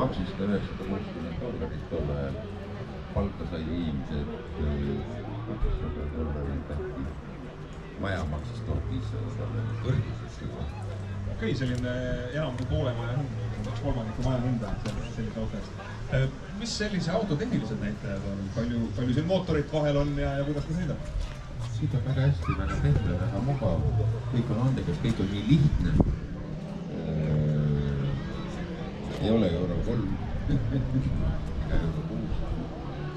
maksis $960 tol ajal. Palka sai inimesed $200 äkki. Maja maksis $1500 kõrgises juba. Okei, selline enam kui poole maja hind, 2/3 maja hinda sellise auto eest. Mis sellise auto tehnilised näitajad on? Palju siin mootorit vahel on ja kuidas ta sõidab? Sõidab väga hästi, väga pehme, väga mugav. Kõik on andekas, kõik on nii lihtne. Ei ole Euro 3.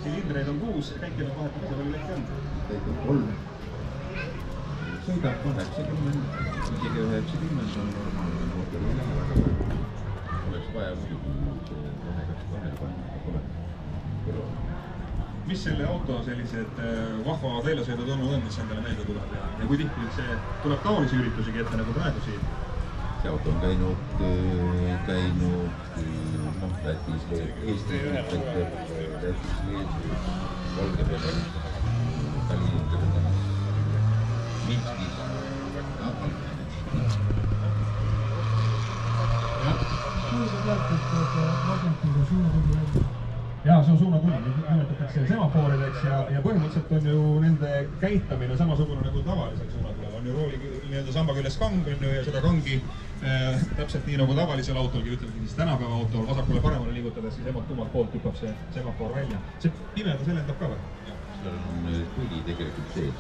Silindreid on 6, käikil on vahetamisel oli lehti on? Käik on 3. Sõidab 80, isegi 90 on normaalne mootor. Oleks vaja muidugi Mis selle auto sellised vahva väljasõidud on, mis endale meelde tuleb ja kui tihti see tuleb taolisi üritusigi ette nagu praegu siin? See auto on käinud Lätis, Eestis, Valgevenes, Tallinnas, Minskis. Jaa, see on suunatuli, nimetatakse semafoorideks ja põhimõtteliselt on ju nende käitamine samasugune nagu tavalisel suunatulel. On ju rooli samba küljes kang ja seda kangi täpselt nii nagu tavalisel autolgi, ütleme siis tänapäeva autol vasakule paremale liigutades, siis emalt poolt hüppab see semafoor välja. See pimeda selendab ka või? Seal on tuli tegelikult sees.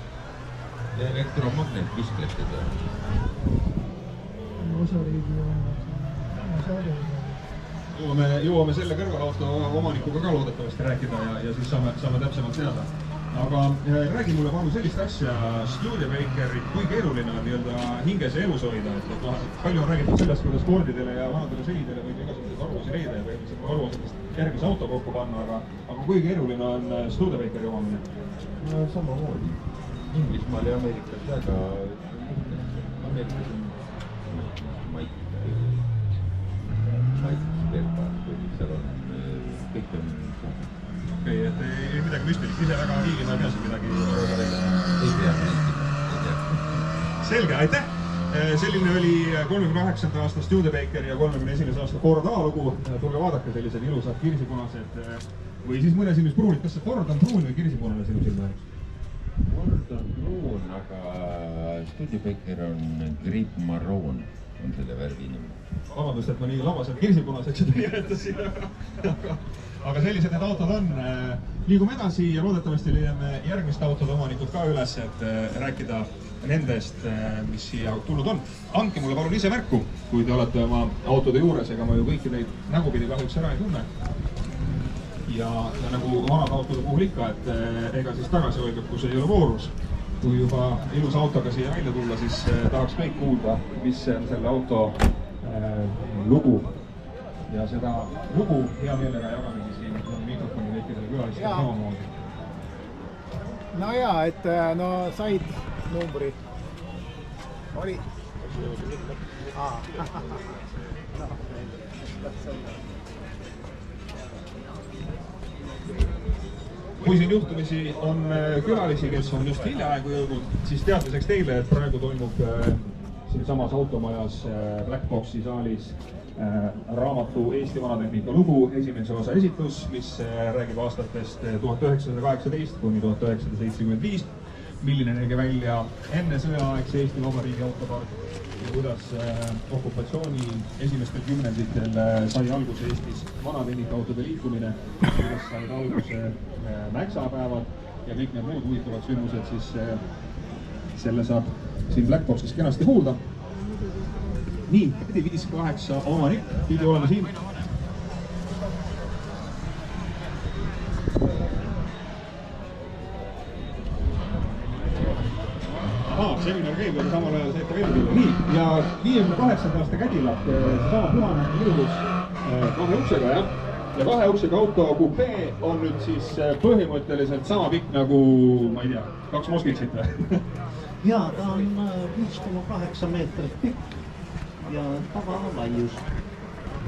Ja elektromagnet viskleb seda. Osariigi on saade. Jõuame selle kõrvalauto omanikuga ka loodetavasti rääkida ja siis saame täpsemalt teada. Aga räägi mulle palun sellist asja, Studebakeri, kui keeruline on hinges ja elus hoida. Palju on räägitud sellest, kuidas Fordidele ja vanadele sõidele võib igasuguseid varuosi leida ja põhimõtteliselt varuosadest järgmise auto kokku panna, aga kui keeruline on Studebakeri omamine? No samamoodi. Inglismaal ja Ameerikas väga Ameerikas on seal on kõik on Okei, et ei midagi müstilist, ise väga liigima ei peasi midagi ei tea. Selge, aitäh! Selline oli 38. aasta Studebaker ja 31. aasta Ford A-lugu. Tulge vaadake sellised ilusad kirsipunased või siis mõne silmis pruunid. Kas see Ford on pruun või kirsipunane sinu silma? Ford on pruun, aga Studebaker on Grape Marron on selle värvi nimi. Vabandust, et ma nii labaselt kirsipunaseks seda nimetasin, aga sellised need autod on. Liigume edasi ja loodetavasti leiame järgmist autode omanikud ka üles, et rääkida nendest, mis siia tulnud on. Andke mulle palun ise märku, kui te olete oma autode juures, ega ma ju kõiki neid nägupidi kahjuks ära ei tunne. Ja nagu vanad autode puhul ikka, et ega siis tagasi hoidub, kus ei ole voorus. Kui juba ilus autoga siia välja tulla, siis tahaks kõik kuulda, mis on selle auto lugu. Ja seda lugu hea meelega jagamegi siin mikrofoni kõikidele külalistele samamoodi. No jaa, et no said numbri. Oli. Kui siin juhtumisi on külalisi, kes on just hiljaaegu jõudnud, siis teadmiseks teile, et praegu toimub siin samas automajas Black Boxi saalis raamatu Eesti vanatehnika lugu esimese osa esitlus, mis räägib aastatest 1918 kuni 1975, milline nägi välja enne sõjaaegse Eesti Vabariigi autopark ja kuidas okupatsiooni esimestel kümnenditel sai alguse Eestis vanatehnikaautode liikumine, kuidas said alguse mäksapäevad ja kõik need muud huvitavad sündmused, siis selle saab siin Black Boxis kenasti kuulda. Nii, 58 omanik pidi olema siin. Seminar käib, aga samal ajal saite välja tulla. Nii, ja 58 aasta Cadillac, sama puhane ilus kahe uksega, jah. Ja kahe uksega auto kupee on nüüd siis põhimõtteliselt sama pikk nagu, ma ei tea, 2 Moskvitsit või? Jaa, ta on 5,8 meetrit pikk ja tagalaius.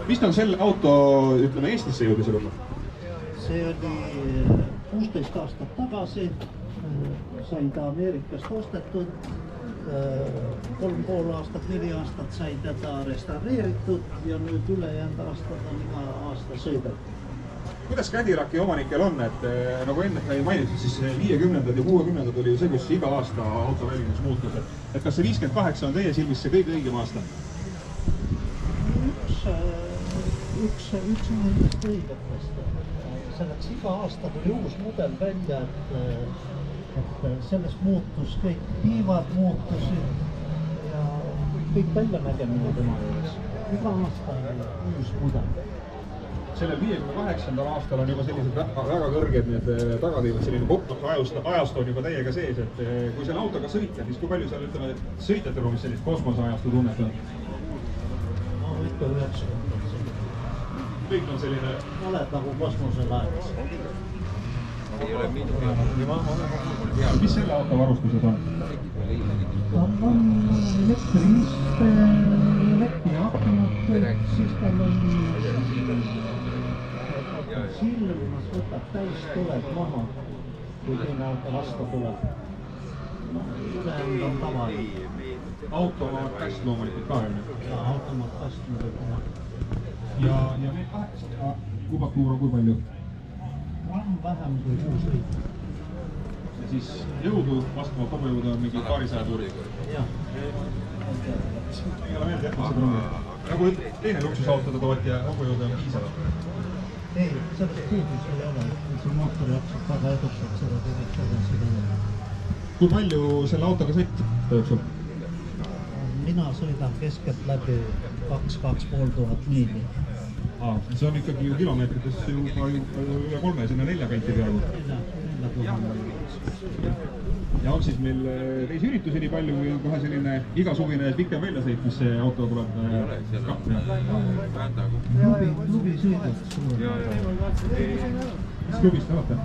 Mis on selle auto, ütleme, Eestisse jõudis juba? See oli 16 aastat tagasi, sai ta Ameerikast ostetud 3,5 aastat, 4 aastat sai tätä restaureeritud ja nüüd ülejäänud aastad on iga aasta sõidetud. Kuidas Cadillaki omanikel on, et nagu enne sai mainitud, siis 50ndad ja 60ndad oli ju see, kus iga aasta auto välimus muutus. Et kas see 58 on teie silmis see kõige õigem aasta? Üks nendest õigetest. Selleks iga aasta tuli uus mudel välja, et sellest muutus kõik tiivad muutusid ja kõik väljanägemine tema juures. Iga aasta on uus mudel. Sellel 58. aastal on juba sellised väga kõrged need tagatiivad, selline ajastu on juba täiega sees, et kui selle autoga sõita, siis kui palju seal ütleme, et sõitjate ruumis sellist kosmoseajastu tunnet on? No ikka 90%. Kõik on selline... Oled nagu kosmoselaevas. Mis selle auto varustuses on? Ta on elektriaknad, siis tal on silmas võtab täis tuleb maha, kui teine auto vastu tuleb. Ülejäänud on tavaline. Automaatkäst loomulikult ka, on ju? Ja automaatkäst muidugi. Ja need 800 kubatuura kui palju? On vähem kui 6 liitrit. Ja siis jõudu, vastavalt hobujõudu on mingi paarisaja tuuri. Jah. Ei ole meelde jätnud seda rungi. Nagu teine luksusautode tootja hobujõudu on piisava. Ei, sellest puudus ei ole. See mootor jaksab väga edukalt seda tegelikult edasi teha. Kui palju selle autoga sõitib jooksul? Mina sõidan keskelt läbi 2-2,5 miili. See on ikkagi ju kilomeetrites juba üle 3, sinna 4 kanti peaaegu. Ja on siis meil teisi üritusi nii palju või on kohe selline igasuvine pikem väljasõit, mis see auto tuleb kappi? Klubi sõidab suur. Mis klubist te olete?